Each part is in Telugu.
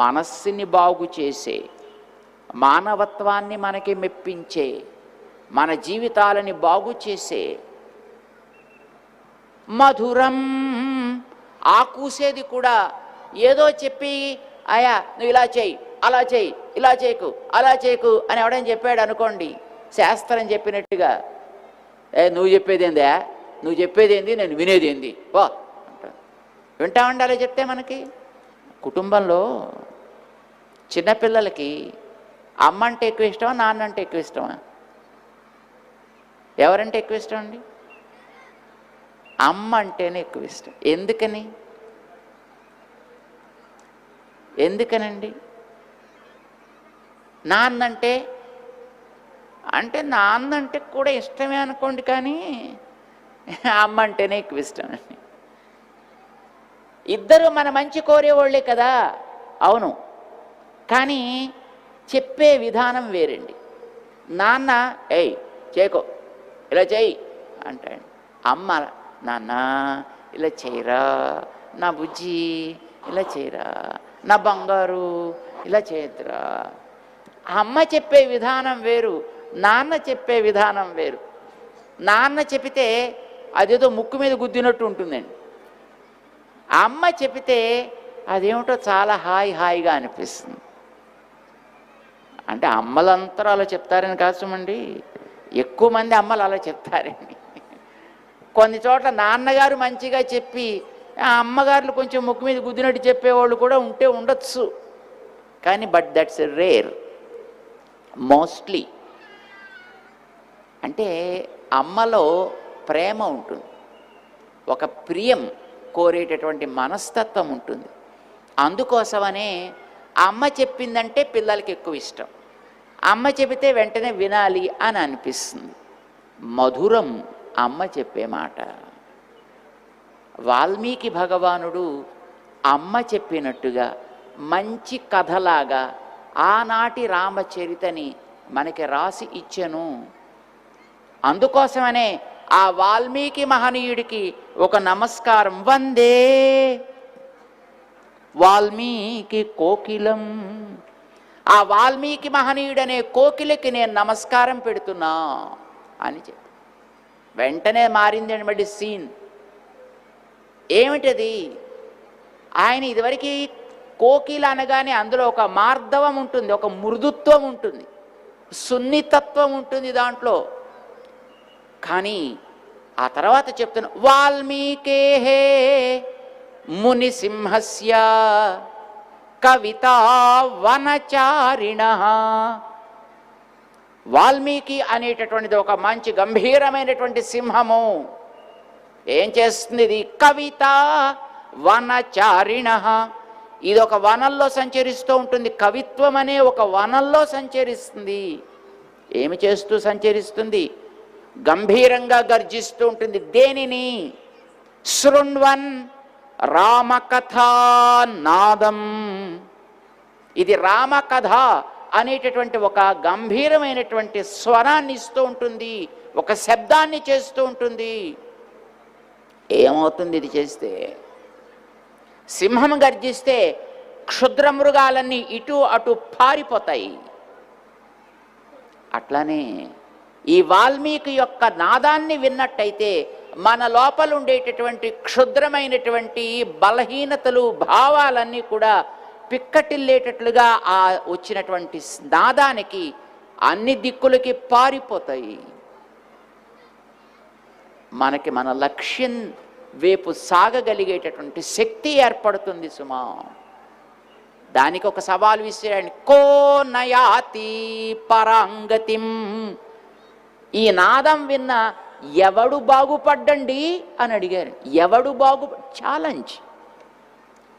మనస్సుని బాగు చేసే, మానవత్వాన్ని మనకి మెప్పించే, మన జీవితాలని బాగు చేసే మధురం. ఆ కూసేది కూడా ఏదో చెప్పి అయా నువ్వు ఇలా చేయి, అలా చేయి, ఇలా చేయకు, అలా చేయకు అని ఎవడని చెప్పాడు అనుకోండి, శాస్త్రం చెప్పినట్టుగా నువ్వు చెప్పేది ఏందా, నువ్వు చెప్పేది ఏంది, నేను వినేది ఏంది వా అంటాడు. వింటామండి అలా చెప్తే మనకి. కుటుంబంలో చిన్నపిల్లలకి అమ్మ అంటే ఎక్కువ ఇష్టమా, నాన్న అంటే ఎక్కువ ఇష్టమా? ఎవరంటే ఎక్కువ ఇష్టం అండి? అమ్మ అంటేనే ఎక్కువ ఇష్టం. ఎందుకనండి? నాన్నంటే నాన్నంటే కూడా ఇష్టమే అనుకోండి, కానీ అమ్మ అంటేనే ఎక్కువ ఇష్టం అండి. ఇద్దరు మన మంచి కోరేవాళ్ళే కదా, అవును, కానీ చెప్పే విధానం వేరండి. నాన్న ఏయ్ చేయకో, ఇలా చేయి అంటాడు. అమ్మ నాన్న ఇలా చేయరా, నా బుజ్జి ఇలా చేయరా, నా బంగారు ఇలా చేయద్దురా. అమ్మ చెప్పే విధానం వేరు, నాన్న చెప్పే విధానం వేరు. నాన్న చెబితే అదేదో ముక్కు మీద గుద్దినట్టు ఉంటుందండి. అమ్మ చెబితే అదేమిటో చాలా హాయిగా అనిపిస్తుంది. అంటే అమ్మలంతా అలా చెప్తారని కాసమండి, ఎక్కువ మంది అమ్మలు అలా చెప్తారండి. కొన్ని చోట్ల నాన్నగారు మంచిగా చెప్పి ఆ అమ్మగారులు కొంచెం ముక్కు మీద గుద్దినట్టు చెప్పేవాళ్ళు కూడా ఉండొచ్చు, కానీ బట్ దట్స్ రేర్. మోస్ట్లీ అంటే అమ్మలో ప్రేమ ఉంటుంది, ఒక ప్రియం కోరేటటువంటి మనస్తత్వం ఉంటుంది. అందుకోసమనే అమ్మ చెప్పిందంటే పిల్లలకి ఎక్కువ ఇష్టం, అమ్మ చెబితే వెంటనే వినాలి అని అనిపిస్తుంది. మధురం అమ్మ చెప్పే మాట. వాల్మీకి భగవానుడు అమ్మ చెప్పినట్టుగా మంచి కథలాగా ఆనాటి రామచరితని మనకి రాసి ఇచ్చెను. అందుకోసమనే ఆ వాల్మీకి మహనీయుడికి ఒక నమస్కారం. వందే వాల్మీకి కోకిలం. ఆ వాల్మీకి మహనీయుడనే కోకిలకి నేను నమస్కారం పెడుతున్నా అని చెప్పి వెంటనే మారిందండి మళ్ళీ సీన్. ఏమిటది? ఆయన ఇదివరకు కోకిల అనగానే అందులో ఒక మార్ధవం ఉంటుంది, ఒక మృదుత్వం ఉంటుంది, సున్నితత్వం ఉంటుంది దాంట్లో. కానీ ఆ తర్వాత చెప్తున్నా వాల్మీకేహే మునిసింహస్య కవితా వనచారిణః. వాల్మీకి అనేటటువంటిది ఒక మంచి గంభీరమైనటువంటి సింహము. ఏం చేస్తుంది ఇది? కవిత వనచారిణః. ఇది ఒక వనంలో సంచరిస్తూ ఉంటుంది. కవిత్వం అనే ఒక వనంలో సంచరిస్తుంది. ఏమి చేస్తూ సంచరిస్తుంది? గంభీరంగా గర్జిస్తూ ఉంటుంది. దేనిని? శృణ్వన్ రామకథా నాదం. ఇది రామకథ అనేటటువంటి ఒక గంభీరమైనటువంటి స్వరాన్ని ఇస్తూ ఉంటుంది, ఒక శబ్దాన్ని చేస్తూ ఉంటుంది. ఏమవుతుంది ఇది చేస్తే? సింహం గర్జిస్తే క్షుద్ర మృగాలన్నీ ఇటు అటు పారిపోతాయి. అట్లానే ఈ వాల్మీకి యొక్క నాదాన్ని విన్నట్టయితే మన లోపల ఉండేటటువంటి క్షుద్రమైనటువంటి బలహీనతలు, భావాలన్నీ కూడా పిక్కటిల్లేటట్లుగా ఆ వచ్చినటువంటి నాదానికి అన్ని దిక్కులకి పారిపోతాయి. మనకి మన లక్ష్యం వైపు సాగగలిగేటటువంటి శక్తి ఏర్పడుతుంది సుమా. దానికి ఒక సవాలు విసిరాడు. కో నయాతి పరాంగతిం. ఈ నాదం విన్న ఎవడు బాగుపడ్డండి అని అడిగారు. ఎవడు ఛాలెంజ్.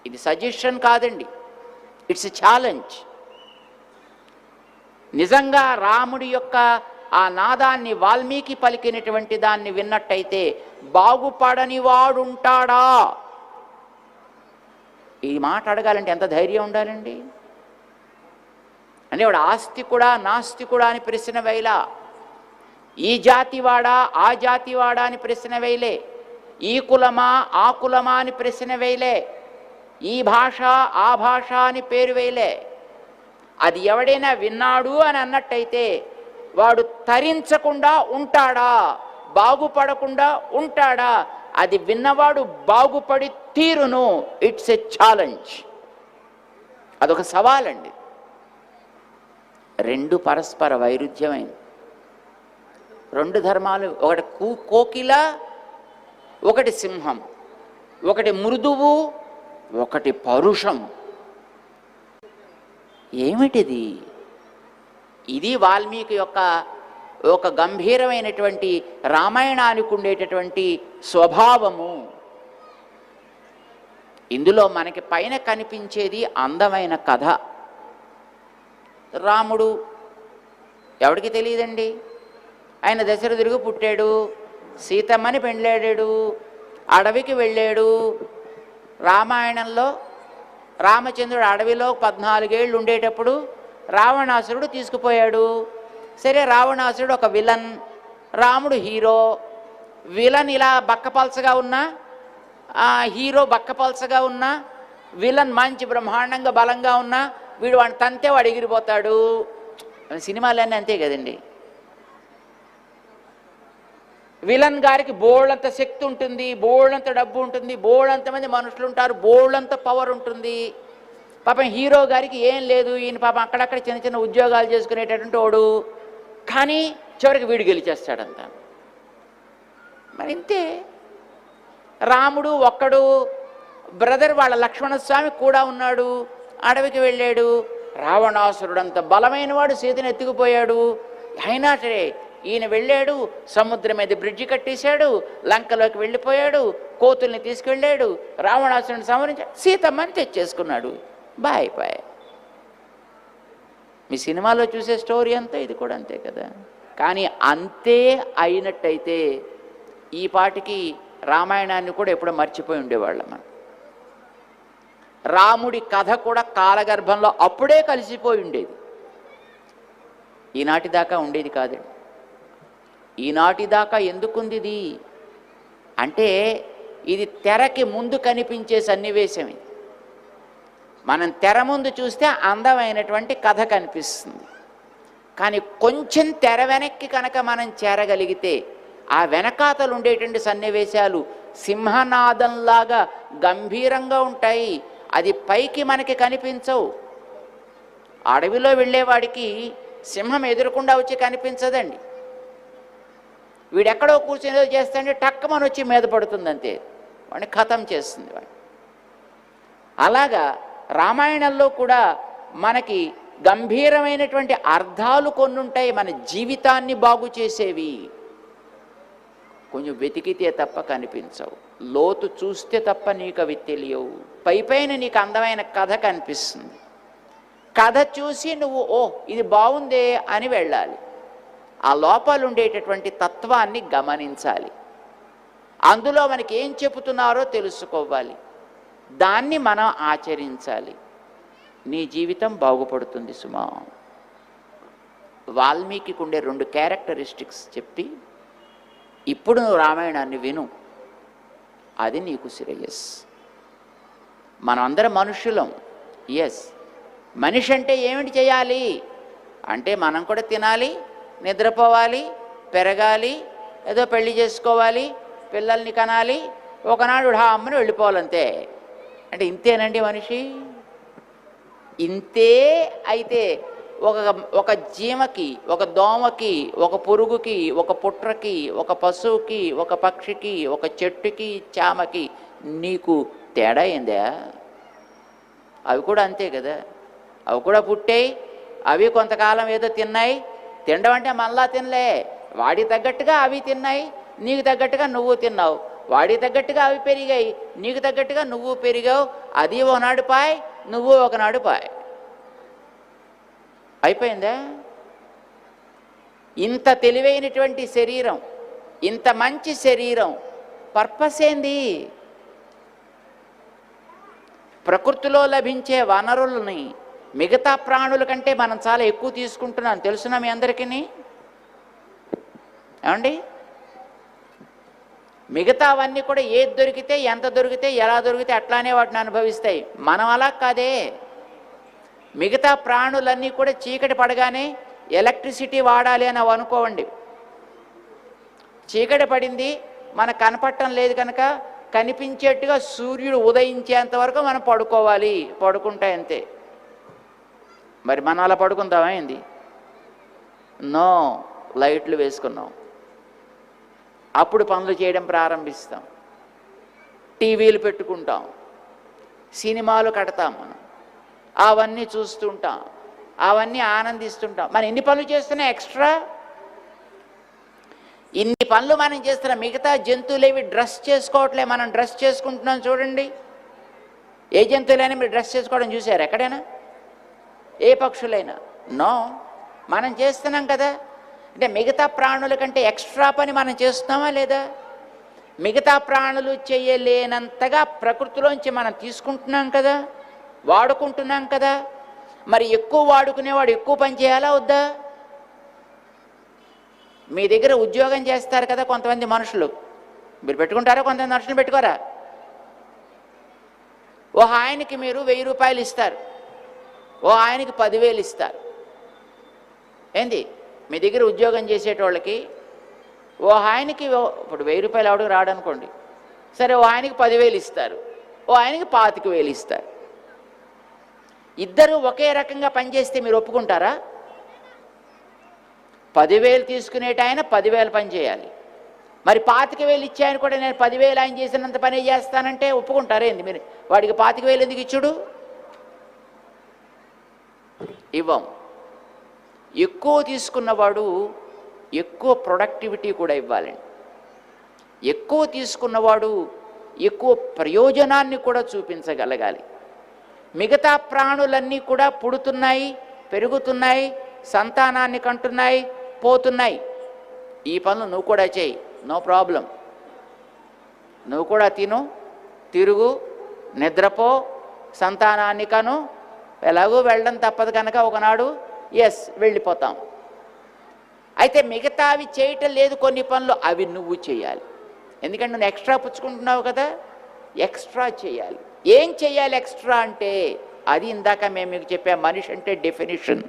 ఇది సజెషన్ కాదండి, ఇట్స్ ఛాలెంజ్. నిజంగా రాముడి యొక్క ఆ నాదాన్ని, వాల్మీకి పలికినటువంటి దాన్ని విన్నట్టయితే బాగుపడని వాడుంటాడా? ఈ మాట అడగాలంటే ఎంత ధైర్యం ఉండాలండి. అంటే వాడు ఆస్తికుడా నాస్తికుడా అని ప్రశ్న వేయలా, ఈ జాతివాడా ఆ జాతివాడా అని ప్రశ్న వేయలే, ఈ కులమా ఆ కులమా అని ప్రశ్న వేయలే. ఈ భాష ఆ భాష అని పేరు వేయలే. అది ఎవడైనా విన్నాడు అని అన్నట్టయితే వాడు తరించకుండా ఉంటాడా, బాగుపడకుండా ఉంటాడా? అది విన్నవాడు బాగుపడి తీరును. ఇట్స్ ఎ ఛాలెంజ్, అదొక సవాలండి. రెండు పరస్పర వైరుధ్యమైంది. రెండు ధర్మాలు, ఒకటి కోకిల, ఒకటి సింహం, ఒకటి మృదువు, ఒకటి పరుషం. ఏమిటిది? ఇది వాల్మీకి యొక్క ఒక గంభీరమైనటువంటి రామాయణానికి ఉండేటటువంటి స్వభావము. ఇందులో మనకి పైన కనిపించేది అందమైన కథ. రాముడు ఎవడికి తెలియదండి, ఆయన దశరథుడికి పుట్టాడు, సీతమ్మని పెండ్లాడాడు, అడవికి వెళ్ళాడు. రామాయణంలో రామచంద్రుడు అడవిలో 14 ఏళ్ళు ఉండేటప్పుడు రావణాసురుడు తీసుకుపోయాడు. సరే, రావణాసురుడు ఒక విలన్, రాముడు హీరో. విలన్ ఇలా బక్కపల్చగా ఉన్నా, హీరో బక్కపల్చగా ఉన్నా, విలన్ మంచి బ్రహ్మాండంగా బలంగా ఉన్నా వీడు వాడిని తంతే వాడు ఎగిరిపోతాడు. సినిమాలన్నీ అంతే కదండి. విలన్ గారికి బోళ్ళంత శక్తి ఉంటుంది, బోళ్ళంత డబ్బు ఉంటుంది, బోళ్ళంత మంది మనుషులు ఉంటారు, బోళ్ళంత పవర్ ఉంటుంది. పాపం హీరో గారికి ఏం లేదు, ఈయన పాపం అక్కడక్కడ చిన్న చిన్న ఉద్యోగాలు చేసుకునేటటువంటి వాడు, కానీ చివరికి వీడు గెలిచేస్తాడంత. మరి ఇంతే. రాముడు ఒక్కడు, బ్రదర్ వాళ్ళ లక్ష్మణస్వామి కూడా ఉన్నాడు, అడవికి వెళ్ళాడు. రావణాసురుడంత బలమైన వాడు సీతను ఎత్తుకుపోయాడు. అయినా సరే ఈయన వెళ్ళాడు, సముద్రం మీద బ్రిడ్జి కట్టేశాడు, లంకలోకి వెళ్ళిపోయాడు, కోతుల్ని తీసుకెళ్ళాడు, రావణాసురుని సంహరించాడు, సీతమ్మని తెచ్చేసుకున్నాడు. Bye bye. మీ సినిమాలో చూసే స్టోరీ అంతా ఇది కూడా అంతే కదా. కానీ అంతే అయినట్టయితే ఈ పాటికి రామాయణాన్ని కూడా ఎప్పుడో మర్చిపోయి ఉండేవాళ్ళం మనం. రాముడి కథ కూడా కాలగర్భంలో అప్పుడే కలిసిపోయి ఉండేది. ఈనాటి దాకా ఉండేది కాదండి. ఈనాటి దాకా ఎందుకుంది ఇది అంటే, ఇది తెరకి ముందు కనిపించే సన్నివేశం. ఇది మనం తెర ముందు చూస్తే అందమైనటువంటి కథ కనిపిస్తుంది. కానీ కొంచెం తెర వెనక్కి కనుక మనం చేరగలిగితే ఆ వెనకాతలు ఉండేటువంటి సన్నివేశాలు సింహనాదంలాగా గంభీరంగా ఉంటాయి. అది పైకి మనకి కనిపించవు. అడవిలో వెళ్ళేవాడికి సింహం ఎదురకుండా వచ్చి కనిపించదండి. వీడెక్కడో కూర్చొని ఏదో చేస్తాంటే టక్కమని వచ్చి మీద పడుతుంది, అంతే, వాడిని ఖతం చేస్తుంది వాడిని. అలాగా రామాయణంలో కూడా మనకి గంభీరమైనటువంటి అర్థాలు కొన్ని ఉంటాయి, మన జీవితాన్ని బాగు చేసేవి. కొంచెం వెతికితే తప్ప కనిపించవు, లోతు చూస్తే తప్ప నీకు అవి తెలియవు. పైపైన నీకు అందమైన కథ కనిపిస్తుంది, కథ చూసి నువ్వు ఓ ఇది బాగుందే అని వెళ్ళాలి. ఆ లోపల ఉండేటటువంటి తత్వాన్ని గమనించాలి, అందులో మనకి ఏం చెబుతున్నారో తెలుసుకోవాలి, దాన్ని మనం ఆచరించాలి. నీ జీవితం బాగుపడుతుంది సుమా. వాల్మీకి ఉండే 2 క్యారెక్టరిస్టిక్స్ చెప్పి ఇప్పుడు నువ్వు రామాయణాన్ని విను, అది నీకు శ్రేయస్. మనం అందరం మనుషులం. ఎస్, మనిషి అంటే ఏమిటి చేయాలి అంటే, మనం కూడా తినాలి, నిద్రపోవాలి, పెరగాలి, ఏదో పెళ్లి చేసుకోవాలి, పిల్లల్ని కనాలి, ఒకనాడు అమ్మని వెళ్ళిపోవాలంతే. అంటే ఇంతేనండి మనిషి? ఇంతే అయితే ఒక జీవకి, ఒక దోమకి, ఒక పురుగుకి, ఒక పుట్రకి, ఒక పశువుకి, ఒక పక్షికి, ఒక చెట్టుకి, చామకి నీకు తేడా ఏందా? అవి కూడా అంతే కదా. అవి కూడా పుట్టాయి, అవి కొంతకాలం ఏదో తిన్నాయి. తినడం అంటే మళ్ళా తినలే, వాడి తగ్గట్టుగా అవి తిన్నాయి, నీకు తగ్గట్టుగా నువ్వు తిన్నావు. వాడి తగ్గట్టుగా అవి పెరిగాయి, నీకు తగ్గట్టుగా నువ్వు పెరిగావు. అది ఒకనాడు పాయ్, నువ్వు ఒకనాడు పాయ్. అయిపోయిందా? ఇంత తెలివైనటువంటి శరీరం, ఇంత మంచి శరీరం, పర్పస్ ఏంది? ప్రకృతిలో లభించే వనరులని మిగతా ప్రాణుల కంటే మనం చాలా ఎక్కువ తీసుకుంటున్నాం, తెలుసునా మీ అందరికీ? ఏమండి? మిగతావన్నీ కూడా ఏది దొరికితే, ఎంత దొరికితే, ఎలా దొరికితే అట్లానే వాటిని అనుభవిస్తాయి. మనం అలా కాదే. మిగతా ప్రాణులన్నీ కూడా చీకటి పడగానే ఎలక్ట్రిసిటీ వాడాలి అని అనుకోవండి. చీకటి పడింది, మనకు కనపడటం లేదు కనుక కనిపించేట్టుగా సూర్యుడు ఉదయించేంత వరకు మనం పడుకోవాలి, పడుకుంటే అంతే. మరి మనం అలా పడుకుందామా ఏంది? నో, లైట్లు వేసుకున్నాం, అప్పుడు పనులు చేయడం ప్రారంభిస్తాం, టీవీలు పెట్టుకుంటాం, సినిమాలు కడతాం, మనం అవన్నీ చూస్తుంటాం, అవన్నీ ఆనందిస్తుంటాం. మనం ఎన్ని పనులు చేస్తున్నా ఎక్స్ట్రా, ఇన్ని పనులు మనం చేస్తున్నాం. మిగతా జంతువులు ఏవి డ్రెస్ చేసుకోవట్లే, మనం డ్రెస్ చేసుకుంటున్నాం. చూడండి, ఏ జంతువులైనా మీరు డ్రెస్ చేసుకోవడం చూసారు ఎక్కడైనా? ఏ పక్షులైనా? నో, మనం చేస్తున్నాం కదా. అంటే మిగతా ప్రాణుల కంటే ఎక్స్ట్రా పని మనం చేస్తున్నామా లేదా? మిగతా ప్రాణులు చేయలేనంతగా ప్రకృతిలోంచి మనం తీసుకుంటున్నాం కదా, వాడుకుంటున్నాం కదా. మరి ఎక్కువ వాడుకునేవాడు ఎక్కువ పని చేయాలా వద్దా? మీ దగ్గర ఉద్యోగం చేస్తారు కదా కొంతమంది మనుషులు, మీరు పెట్టుకుంటారా? కొంతమంది మనుషులు పెట్టుకోరా? ఓ ఆయనకి మీరు 1000 రూపాయలు ఇస్తారు, ఓ ఆయనకి 10,000 ఇస్తారు. ఏంది? మీ దగ్గర ఉద్యోగం చేసేటోళ్ళకి ఓ ఆయనకి ఇప్పుడు 1000 రూపాయలు ఆవిడకు రాడనుకోండి, సరే ఓ ఆయనకి 10,000 ఇస్తారు, ఓ ఆయనకి 25,000 ఇస్తారు. ఇద్దరు ఒకే రకంగా పనిచేస్తే మీరు ఒప్పుకుంటారా? 10,000 తీసుకునేట ఆయన 10,000 పని చేయాలి. మరి 25,000 ఇచ్చాయని కూడా నేను 10,000 ఆయన చేసినంత పని చేస్తానంటే ఒప్పుకుంటారేంది మీరు? వాడికి 25,000 ఎందుకు ఇచ్చుడు? ఇవ్వం. ఎక్కువ తీసుకున్నవాడు ఎక్కువ ప్రొడక్టివిటీ కూడా ఇవ్వాలండి. ఎక్కువ తీసుకున్నవాడు ఎక్కువ ప్రయోజనాన్ని కూడా చూపించగలగాలి. మిగతా ప్రాణులన్నీ కూడా పుడుతున్నాయి, పెరుగుతున్నాయి, సంతానాన్ని కంటున్నాయి, పోతున్నాయి. ఈ పనులు నువ్వు కూడా చేయి, నో ప్రాబ్లం. నువ్వు కూడా తిను, తిరుగు, నిద్రపో, సంతానాన్ని కను. ఎలాగూ వెళ్ళడం తప్పదు కనుక ఒకనాడు ఎస్ వెళ్ళిపోతాం. అయితే మిగతావి చేయటం లేదు కొన్ని పనులు, అవి నువ్వు చేయాలి. ఎందుకంటే నువ్వు ఎక్స్ట్రా పుచ్చుకుంటున్నావు కదా, ఎక్స్ట్రా చేయాలి. ఏం చేయాలి ఎక్స్ట్రా అంటే? అది ఇందాక మేము మీకు చెప్పాం, మనిషి అంటే డెఫినిషన్.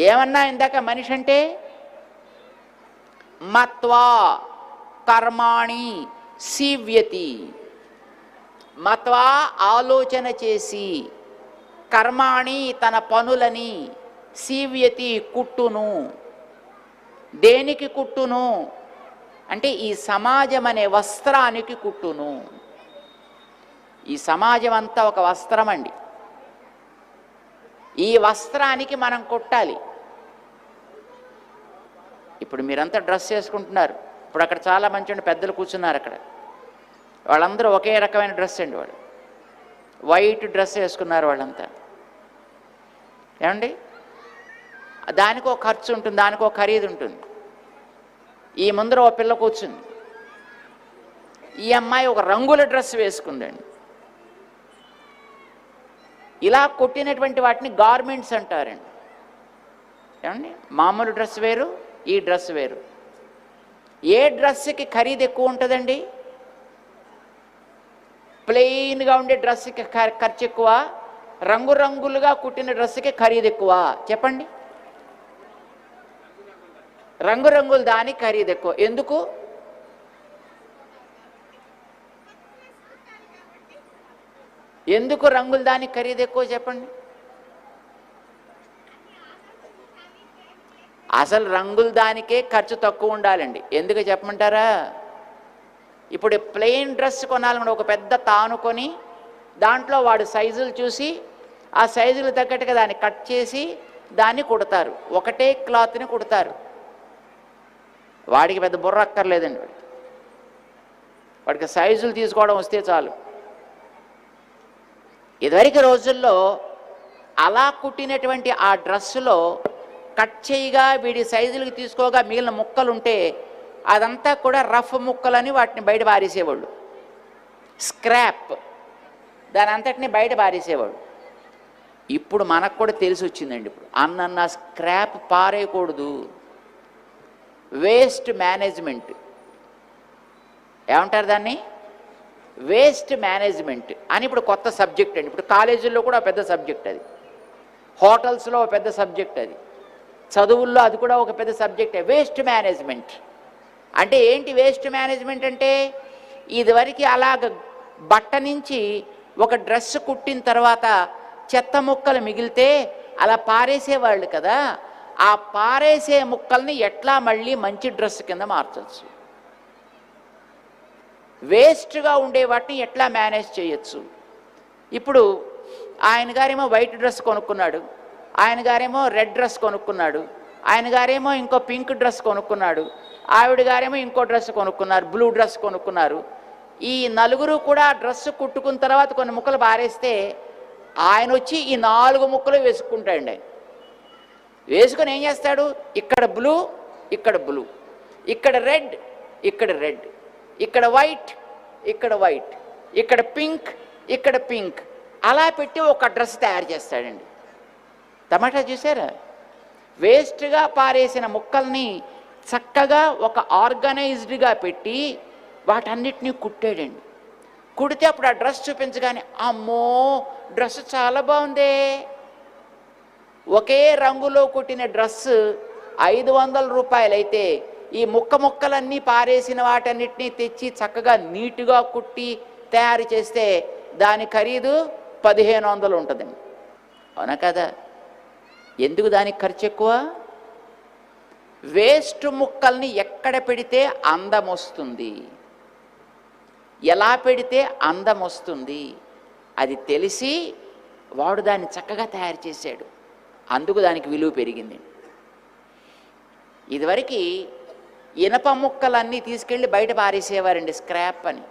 ఏమన్నా ఇందాక మనిషి అంటే? మత్వా కర్మాణి సీవ్యతి. మత్వా ఆలోచన చేసి, కర్మాణి తన పనులని, సీవ్యతి కుట్టును. దేనికి కుట్టును అంటే ఈ సమాజం అనే వస్త్రానికి కుట్టును. ఈ సమాజం అంతా ఒక వస్త్రం అండి. ఈ వస్త్రానికి మనం కుట్టాలి. ఇప్పుడు మీరంతా డ్రెస్ వేసుకుంటున్నారు. ఇప్పుడు అక్కడ చాలా మంచి పెద్దలు కూర్చున్నారు అక్కడ, వాళ్ళందరూ ఒకే రకమైన డ్రెస్ అండి. వాళ్ళు వైట్ డ్రెస్ వేసుకున్నారు వాళ్ళంతా. ఏమండి? దానికి ఒక ఖర్చు ఉంటుంది, దానికి ఒక ఖరీదు ఉంటుంది. ఈ ముందర ఒక పిల్ల కూర్చుంది, ఈ అమ్మాయి ఒక రంగుల డ్రెస్ వేసుకుందండి. ఇలా కొట్టినటువంటి వాటిని గార్మెంట్స్ అంటారండి. ఏమండి? మామూలు డ్రెస్ వేరు, ఈ డ్రెస్ వేరు. ఏ డ్రెస్కి ఖరీదు ఎక్కువ ఉంటుందండి? ప్లెయిన్గా ఉండే డ్రెస్కి ఖర్చు ఎక్కువ, రంగురంగులుగా కుట్టిన డ్రెస్కి ఖరీదు ఎక్కువ? చెప్పండి. రంగురంగులు దానికి ఖరీదు ఎక్కువ. ఎందుకు? ఎందుకు రంగులు దానికి ఖరీదు ఎక్కువ చెప్పండి? అసలు రంగులు దానికే ఖర్చు తక్కువ ఉండాలండి. ఎందుకు చెప్పమంటారా? ఇప్పుడు ప్లెయిన్ డ్రెస్ కొనాలనుకుంటే ఒక పెద్ద తాను కొని దాంట్లో వాడు సైజులు చూసి ఆ సైజులు తగ్గట్టుగా దాన్ని కట్ చేసి దాన్ని కుడతారు. ఒకటే క్లాత్ని కుడతారు. వాడికి పెద్ద బుర్ర అక్కర్లేదండి. వాడికి సైజులు తీసుకోవడం వస్తే చాలు. ఇదివరకు రోజుల్లో అలా కుట్టినటువంటి ఆ డ్రెస్సులో కట్ చేయగా వీడి సైజులకి తీసుకోగా మిగిలిన ముక్కలు ఉంటే అదంతా కూడా రఫ్ ముక్కలని వాటిని బయట పారేసేవాళ్ళు. స్క్రాప్, దాని అంతటిని బయట పారేసేవాడు. ఇప్పుడు మనకు కూడా తెలిసి వచ్చిందండి. ఇప్పుడు అన్న స్క్రాప్ పారేయకూడదు, వేస్ట్ మేనేజ్మెంట్ ఏమంటారు దాన్ని, వేస్ట్ మేనేజ్మెంట్ అని ఇప్పుడు కొత్త సబ్జెక్ట్ అండి. ఇప్పుడు కాలేజీల్లో కూడా పెద్ద సబ్జెక్ట్ అది, హోటల్స్లో ఒక పెద్ద సబ్జెక్ట్ అది, చదువుల్లో అది కూడా ఒక పెద్ద సబ్జెక్టే. వేస్ట్ మేనేజ్మెంట్ అంటే ఏంటి? వేస్ట్ మేనేజ్మెంట్ అంటే ఇదివరకు అలాగ బట్ట నుంచి ఒక డ్రెస్ కుట్టిన తర్వాత చెత్త ముక్కలు మిగిలితే అలా పారేసేవాళ్ళు కదా, ఆ పారేసే ముక్కల్ని ఎట్లా మళ్ళీ మంచి డ్రెస్ కింద మార్చవచ్చు, వేస్ట్గా ఉండే వాటిని ఎట్లా మేనేజ్ చేయొచ్చు. ఇప్పుడు ఆయన గారేమో వైట్ డ్రెస్ కొనుక్కున్నాడు, ఆయన గారేమో రెడ్ డ్రెస్ కొనుక్కున్నాడు, ఆయన గారేమో ఇంకో పింక్ డ్రెస్ కొనుక్కున్నాడు, ఆవిడ గారేమో ఇంకో డ్రెస్ కొనుక్కున్నారు, బ్లూ డ్రెస్ కొనుక్కున్నారు. ఈ నలుగురు కూడా డ్రెస్ కుట్టుకున్న తర్వాత కొన్ని ముక్కలు పారేస్తే ఆయన వచ్చి ఈ 4 ముక్కలు వేసుకుంటాడండి. ఆయన వేసుకొని ఏం చేస్తాడు, ఇక్కడ బ్లూ, ఇక్కడ బ్లూ, ఇక్కడ రెడ్, ఇక్కడ రెడ్, ఇక్కడ వైట్, ఇక్కడ వైట్, ఇక్కడ పింక్, ఇక్కడ పింక్, అలా పెట్టి ఒక డ్రెస్ తయారు చేస్తాడండి. టమాటా చూసారా? వేస్ట్గా పారేసిన ముక్కల్ని చక్కగా ఒక ఆర్గనైజ్డ్గా పెట్టి వాటన్నిటినీ కుట్టాడండి. కుడితే అప్పుడు ఆ డ్రెస్ చూపించగానే అమ్మో డ్రెస్ చాలా బాగుందే, ఒకే రంగులో కుట్టిన డ్రెస్ 500 రూపాయలు అయితే ఈ ముక్కలన్నీ పారేసిన వాటన్నిటినీ తెచ్చి చక్కగా నీటుగా కుట్టి తయారు చేస్తే దాని ఖరీదు 1500 ఉంటుందండి. అవునా కదా? ఎందుకు దానికి ఖర్చు ఎక్కువ? వేస్ట్ ముక్కల్ని ఎక్కడ పెడితే అందం వస్తుంది, ఎలా పెడితే అందం వస్తుంది అది తెలిసి వాడు దాన్ని చక్కగా తయారు చేశాడు. అందుకు దానికి విలువ పెరిగింది. ఇదివరకు ఇనప ముక్కలన్నీ తీసుకెళ్ళి బయట పారేసేవారండి, స్క్రాప్ అని.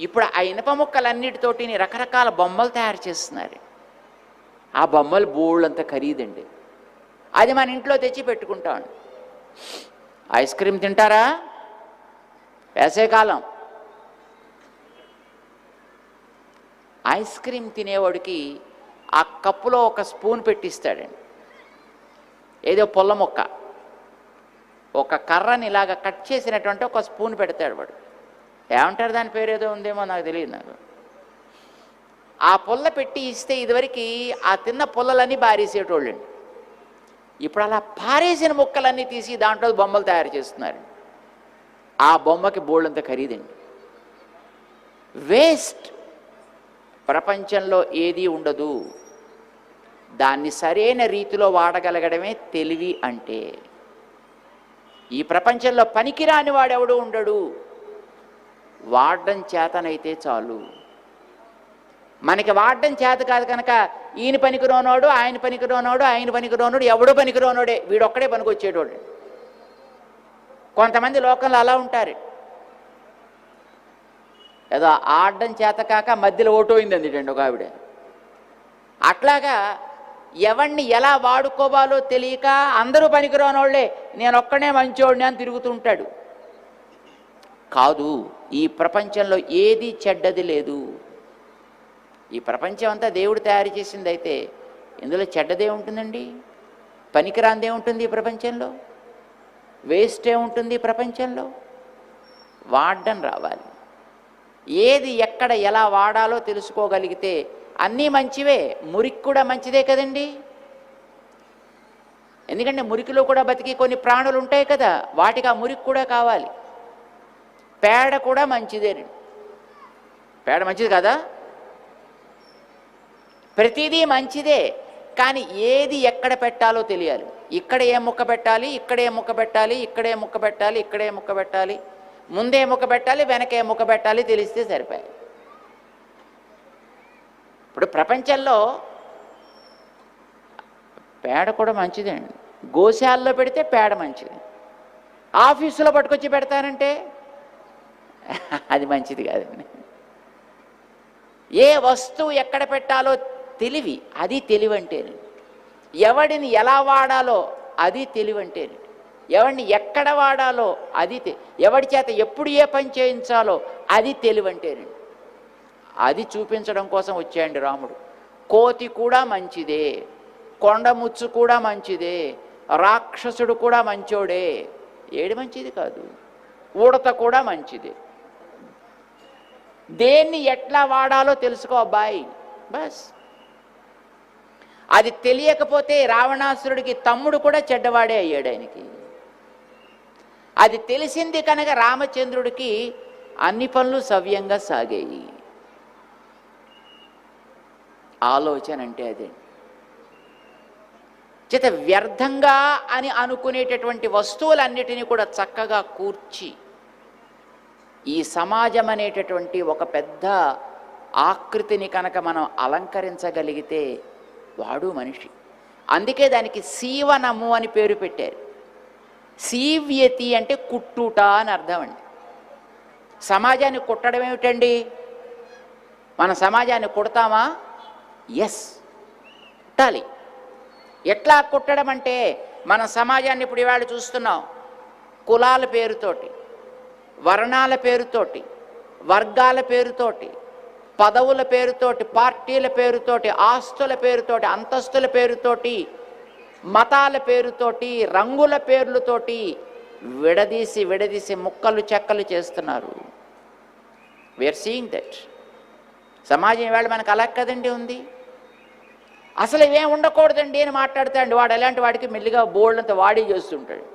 ఇప్పుడు ఆ ఇనప ముక్కలన్నిటితోటి రకరకాల బొమ్మలు తయారు చేస్తున్నారు. ఆ బొమ్మలు బోళ్ళంత ఖరీదండి. అది మన ఇంట్లో తెచ్చి పెట్టుకుంటామండి. ఐస్ క్రీమ్ తింటారా? వేసవికాలం ఐస్ క్రీమ్ తినేవాడికి ఆ కప్పులో ఒక స్పూన్ పెట్టిస్తాడండి. ఏదో పుల్ల మొక్క, ఒక కర్రని ఇలాగ కట్ చేసినటువంటి ఒక స్పూన్ పెడతాడు వాడు. ఏమంటారు దాని పేరు, ఏదో ఉందేమో నాకు తెలియదు. నాకు ఆ పుల్ల పెట్టి ఇస్తే ఇదివరకు ఆ తిన్న పుల్లలన్నీ పారేసేటోళ్ళండి. ఇప్పుడు అలా పారేసిన ముక్కలన్నీ తీసి దాంట్లో బొమ్మలు తయారు చేస్తున్నారు. ఆ బొమ్మకి బోళ్ళంత ఖరీదండి. వేస్ట్ ప్రపంచంలో ఏదీ ఉండదు. దాన్ని సరైన రీతిలో వాడగలగడమే తెలివి అంటే. ఈ ప్రపంచంలో పనికిరాని వాడెవడు ఉండడు, వాడడం చేతనైతే చాలు. మనకి వాడడం చేత కాదు కనుక ఈయన పనికిరోనోడు, ఆయన పనికిరోనోడు, ఆయన పనికిరోనోడు, ఎవడో పనికిరోనోడే, వీడొక్కడే పనికొచ్చేటోడు. కొంతమంది లోకంలో అలా ఉంటారు. ఏదో ఆడడం చేత కాక మధ్యలో ఓటోయింది అందుకండి ఒక ఆవిడ. అట్లాగా ఎవరిని ఎలా వాడుకోవాలో తెలియక అందరూ పనికిరానోళ్లే, నేను ఒక్కనే మంచోడిని అని తిరుగుతుంటాడు. కాదు, ఈ ప్రపంచంలో ఏది చెడ్డది లేదు. ఈ ప్రపంచం అంతా దేవుడు తయారు చేసింది అయితే ఇందులో చెడ్డదే ఉంటుందండి, పనికిరాందే ఉంటుంది ఈ ప్రపంచంలో, వేస్టే ఉంటుంది ఈ ప్రపంచంలో. వాడడం రావాలి. ఏది ఎక్కడ ఎలా వాడాలో తెలుసుకోగలిగితే అన్నీ మంచివే. మురికి కూడా మంచిదే కదండి. ఎందుకంటే మురికిలో కూడా బతికి కొన్ని ప్రాణులు ఉంటాయి కదా, వాటికి ఆ మురికి కూడా కావాలి. పేడ కూడా మంచిదేనండి. పేడ మంచిది కదా, ప్రతిదీ మంచిదే. కానీ ఏది ఎక్కడ పెట్టాలో తెలియాలి. ఇక్కడ ఏ ముక్క పెట్టాలి, ఇక్కడే ముక్క పెట్టాలి, ఇక్కడే ముక్క పెట్టాలి, ఇక్కడే ముక్క పెట్టాలి, ముందే ముక్క పెట్టాలి, వెనకే ముక్క పెట్టాలి, తెలిస్తే సరిపోయాయి. ఇప్పుడు ప్రపంచంలో పేడ కూడా మంచిదే అండి. గోశాలలో పెడితే పేడ మంచిది, ఆఫీసులో పట్టుకొచ్చి పెడతానంటే అది మంచిది కాదండి. ఏ వస్తువు ఎక్కడ పెట్టాలో తెలివి, అది తెలివి అంటే. ఎవడిని ఎలా వాడాలో అది తెలివంటే. ఎవరిని ఎక్కడ వాడాలో అది ఎవరి చేత ఎప్పుడు ఏ పని చేయించాలో అది తెలివంటేనండి. అది చూపించడం కోసం వచ్చాయండి రాముడు. కోతి కూడా మంచిదే, కొండముచ్చు కూడా మంచిదే, రాక్షసుడు కూడా మంచోడే, ఏడు మంచిది కాదు, ఉడత కూడా మంచిదే. దేన్ని ఎట్లా వాడాలో తెలుసుకో అబ్బాయి, బస్. అది తెలియకపోతే రావణాసురుడికి తమ్ముడు కూడా చెడ్డవాడే అయ్యాడు ఆయనకి. అది తెలిసింది కనుక రామచంద్రుడికి అన్ని పనులు సవ్యంగా సాగాయి. ఆలోచన అంటే అదే. చేత వ్యర్థంగా అని అనుకునేటటువంటి వస్తువులన్నిటినీ కూడా చక్కగా కూర్చి ఈ సమాజం అనేటటువంటి ఒక పెద్ద ఆకృతిని కనుక మనం అలంకరించగలిగితే వాడు మనిషి. అందుకే దానికి సీవనము అని పేరు పెట్టారు. సీవ్యతి అంటే కుట్టుట అని అర్థం అండి. సమాజాన్ని కుట్టడం ఏమిటండి? మన సమాజాన్ని కుడతామా? ఎస్, కుట్టాలి. ఎట్లా కుట్టడం అంటే, మన సమాజాన్ని ఇప్పుడు ఇవాళ చూస్తున్నాం, కులాల పేరుతోటి, వర్ణాల పేరుతోటి, వర్గాల పేరుతోటి, పదవుల పేరుతోటి, పార్టీల పేరుతోటి, ఆస్తుల పేరుతోటి, అంతస్తుల పేరుతోటి, మతాల పేరుతోటి, రంగుల పేర్లతోటి విడదీసి విడదీసి ముక్కలు చెక్కలు చేస్తున్నారు. We are seeing that. సమాజం ఇవాళ మనకు అలా కదండి ఉంది. అసలు ఇవేం ఉండకూడదండి అని మాట్లాడుతాడు వాడు. అలాంటి వాడికి మెల్లిగా బోల్డంత వాడి చేస్తుంటాడు.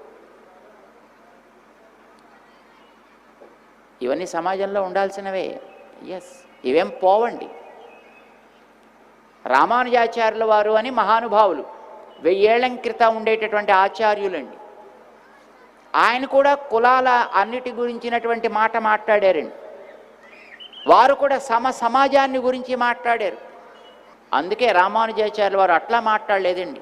ఇవన్నీ సమాజంలో ఉండాల్సినవే. ఎస్, ఇవేం పోవండి. రామానుజాచార్యుల వారు అని మహానుభావులు, 1000 ఏళ్ల క్రితం ఉండేటటువంటి ఆచార్యులండి. ఆయన కూడా కులాల అన్నిటి గురించినటువంటి మాట మాట్లాడారండి. వారు కూడా సమాజాన్ని గురించి మాట్లాడారు. అందుకే రామానుజాచార్యుల వారు అట్లా మాట్లాడలేదండి.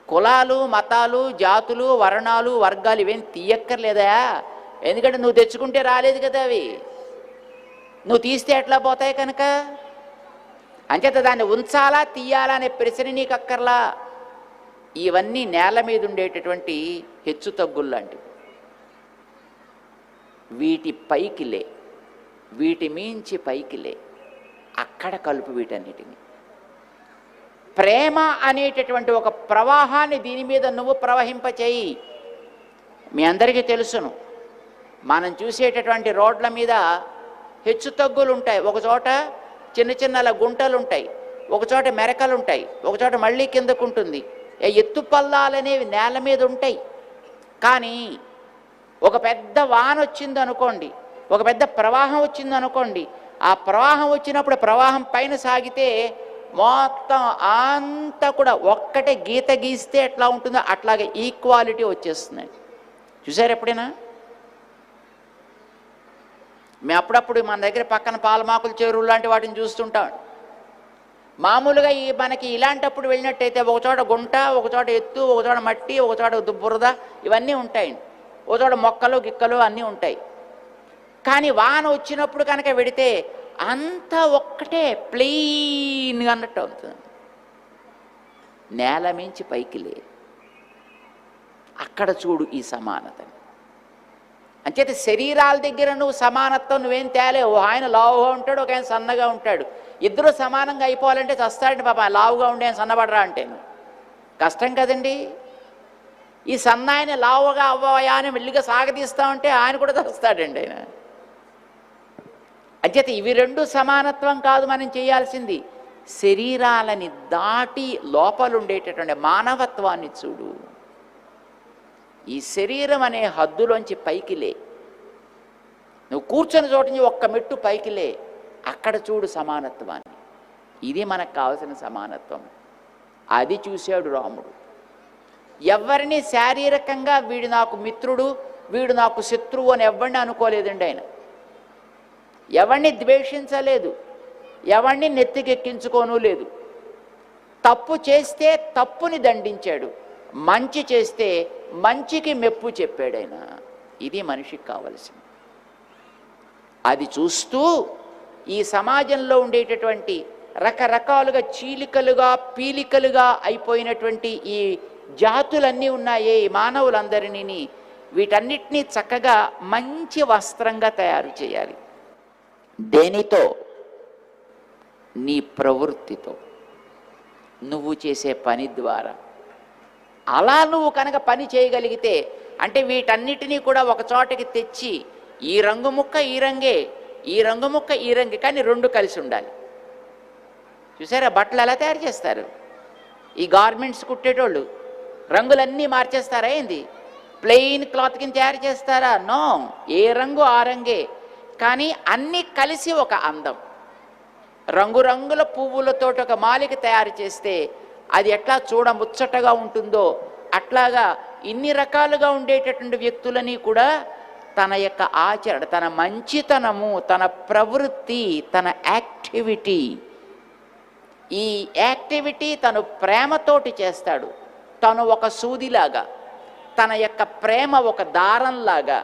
కులాలు, మతాలు, జాతులు, వర్ణాలు, వర్గాలు ఇవేం తీయక్కర్లేదా? ఎందుకంటే నువ్వు తెచ్చుకుంటే రాలేదు కదా అవి, నువ్వు తీస్తే ఎట్లా పోతాయి కనుక. అంచేత దాన్ని ఉంచాలా తీయాలా అనే ప్రశ్న నీకు అక్కర్లా. ఇవన్నీ నేల మీద ఉండేటటువంటి హెచ్చు తగ్గుల్లాంటివి. వీటి పైకిలే, వీటి మించి పైకిలే, అక్కడ కలుపు వీటన్నిటిని. ప్రేమ అనేటటువంటి ఒక ప్రవాహాన్ని దీని మీద నువ్వు ప్రవహింపచేయి. మీ అందరికీ తెలుసును, మనం చూసేటటువంటి రోడ్ల మీద హెచ్చు తగ్గులు ఉంటాయి. ఒకచోట చిన్న చిన్న గుంటలు ఉంటాయి, ఒకచోట మెరకలు ఉంటాయి, ఒకచోట మళ్ళీ కిందకుంటుంది. ఎత్తు పల్లాలనేవి నేల మీద ఉంటాయి. కానీ ఒక పెద్ద వాన వచ్చింది అనుకోండి, ఒక పెద్ద ప్రవాహం వచ్చింది అనుకోండి, ఆ ప్రవాహం వచ్చినప్పుడు ప్రవాహం పైన సాగితే మొత్తం అంతా కూడా ఒక్కటే గీత గీస్తే ఎట్లా ఉంటుందో అట్లాగే ఈక్వాలిటీ వచ్చేస్తుంది. చూసారు ఎప్పుడైనా? మేము అప్పుడప్పుడు మన దగ్గర పక్కన పాలమాకుల చెరువులు లాంటి వాటిని చూస్తుంటాం. మామూలుగా మనకి ఇలాంటప్పుడు వెళ్ళినట్టయితే ఒకచోట గుంట, ఒకచోట ఎత్తు, ఒకచోట మట్టి, ఒకచోట బురద, ఇవన్నీ ఉంటాయండి. ఒకచోట మొక్కలు గిక్కలు అన్నీ ఉంటాయి. కానీ వాన వచ్చినప్పుడు కనుక వెడితే అంతా ఒక్కటే ప్లెయిన్గా అన్నట్టు అవుతుంది. నేల మించి పైకి లే, అక్కడ చూడు ఈ సమానతని. అంచేత శరీరాల దగ్గర నువ్వు సమానత్వం నువ్వేం తేలేవు. ఆయన లావుగా ఉంటాడు, ఒక ఆయన సన్నగా ఉంటాడు. ఇద్దరు సమానంగా అయిపోవాలంటే చస్తాడండి పాప. లావుగా ఉండే ఆయన సన్నబడరా అంటే కష్టం కదండి. ఈ సన్న ఆయన లావుగా అవ్వయా అని మెల్లిగా సాగతీస్తామంటే ఆయన కూడా చస్తాడండి ఆయన. అంచేత ఇవి రెండు సమానత్వం కాదు మనం చేయాల్సింది. శరీరాలని దాటి లోపలుండేటటువంటి మానవత్వాన్ని చూడు. ఈ శరీరం అనే హద్దులోంచి పైకిలే, నువ్వు కూర్చొని చోటు నుంచి ఒక్క మెట్టు పైకిలే, అక్కడ చూడు సమానత్వాన్ని. ఇది మనకు కావాల్సిన సమానత్వం. అది చూశాడు రాముడు. ఎవరిని శారీరకంగా వీడు నాకు మిత్రుడు, వీడు నాకు శత్రువు అని ఎవరిని అనుకోలేదండి ఆయన. ఎవరిని ద్వేషించలేదు, ఎవరిని నెత్తికెక్కించుకోను లేదు. తప్పు చేస్తే తప్పుని దండించాడు, మంచి చేస్తే మంచికి మెప్పు చెప్పాడు ఆయన. ఇది మనిషికి కావలసింది. అది చూస్తూ ఈ సమాజంలో ఉండేటటువంటి రకరకాలుగా చీలికలుగా పీలికలుగా అయిపోయినటువంటి ఈ జాతులన్నీ ఉన్నాయే మానవులందరినీ, వీటన్నిటినీ చక్కగా మంచి వస్త్రంగా తయారు చేయాలి. దేనితో? నీ ప్రవృత్తితో, నువ్వు చేసే పని ద్వారా. అలా నువ్వు కనుక పని చేయగలిగితే, అంటే వీటన్నిటినీ కూడా ఒక చోటకి తెచ్చి, ఈ రంగు ముక్క ఈ రంగే, ఈ రంగు ముక్క ఈ రంగే, కానీ రెండు కలిసి ఉండాలి. చూసారా బట్టలు ఎలా తయారు చేస్తారు? ఈ గార్మెంట్స్ కుట్టేటోళ్ళు రంగులన్నీ మార్చేస్తారా ఏంది? ప్లెయిన్ క్లాత్ కింద తయారు చేస్తారా? నో, ఏ రంగు ఆ రంగే, కానీ అన్నీ కలిసి ఒక అందం. రంగురంగుల పువ్వులతో ఒక మాలిక తయారు చేస్తే అది ఎట్లా చూడముచ్చటగా ఉంటుందో, అట్లాగా ఇన్ని రకాలుగా ఉండేటటువంటి వ్యక్తులని కూడా తన యొక్క ఆచరణ, తన మంచితనము, తన ప్రవృత్తి, తన యాక్టివిటీ, ఈ యాక్టివిటీ తను ప్రేమతోటి చేస్తాడు. తను ఒక సూదిలాగా, తన యొక్క ప్రేమ ఒక దారంలాగా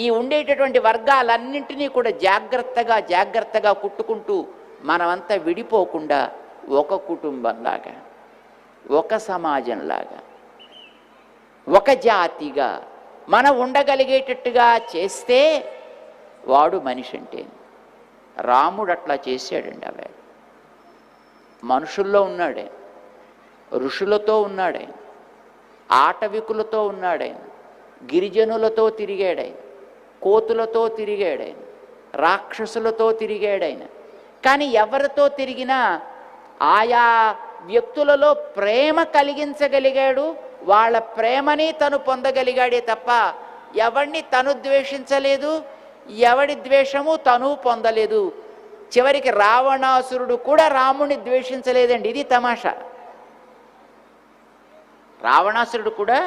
ఈ ఉండేటటువంటి వర్గాలన్నింటినీ కూడా జాగ్రత్తగా కుట్టుకుంటూ మనమంతా విడిపోకుండా ఒక కుటుంబంలాగా, ఒక సమాజంలాగా, ఒక జాతిగా మనం ఉండగలిగేటట్టుగా చేస్తే వాడు మనిషి అంటే. రాముడు అట్లా చేశాడండి. అవే మనుషుల్లో ఉన్నాడే, ఋషులతో ఉన్నాడే, ఆటవికులతో ఉన్నాడాయన, గిరిజనులతో తిరిగాడాయన, కోతులతో తిరిగాడాయన, రాక్షసులతో తిరిగాడాయన. కానీ ఎవరితో తిరిగినా ఆయా వ్యక్తులలో ప్రేమ కలిగించగలిగాడు, వాళ్ళ ప్రేమని తను పొందగలిగాడే తప్ప ఎవరిని తను ద్వేషించలేదు, ఎవడి ద్వేషము తను పొందలేదు. చివరికి రావణాసురుడు కూడా రాముణ్ణి ద్వేషించలేదండి. ఇది తమాషా. రావణాసురుడు కూడా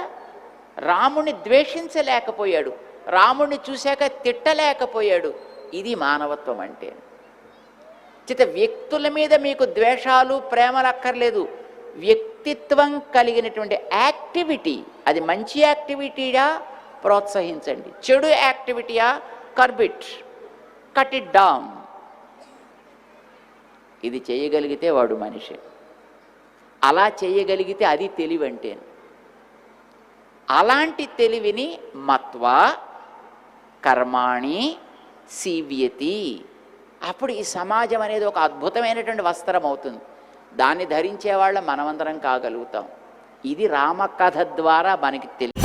రాముణ్ణి ద్వేషించలేకపోయాడు, రాముణ్ణి చూశాక తిట్టలేకపోయాడు. ఇది మానవత్వం అంటే. వ్యక్తుల మీద మీకు ద్వేషాలు ప్రేమలు అక్కర్లేదు. వ్యక్తిత్వం కలిగినటువంటి యాక్టివిటీ, అది మంచి యాక్టివిటీయా ప్రోత్సహించండి, చెడు యాక్టివిటీయా కర్బిట్, కట్ ఇట్ డౌన్. ఇది చేయగలిగితే వాడు మనిషి. అలా చేయగలిగితే అది తెలివి అంటే. అలాంటి తెలివిని మత్వా కర్మాణి సీవ్యతి. అప్పుడు ఈ సమాజం అనేది ఒక అద్భుతమైనటువంటి వస్త్రం అవుతుంది. దాన్ని ధరించే వాళ్ళ మనమందరం కాగలుగుతాం. ఇది రామకథ ద్వారా మనకి తెలియదు.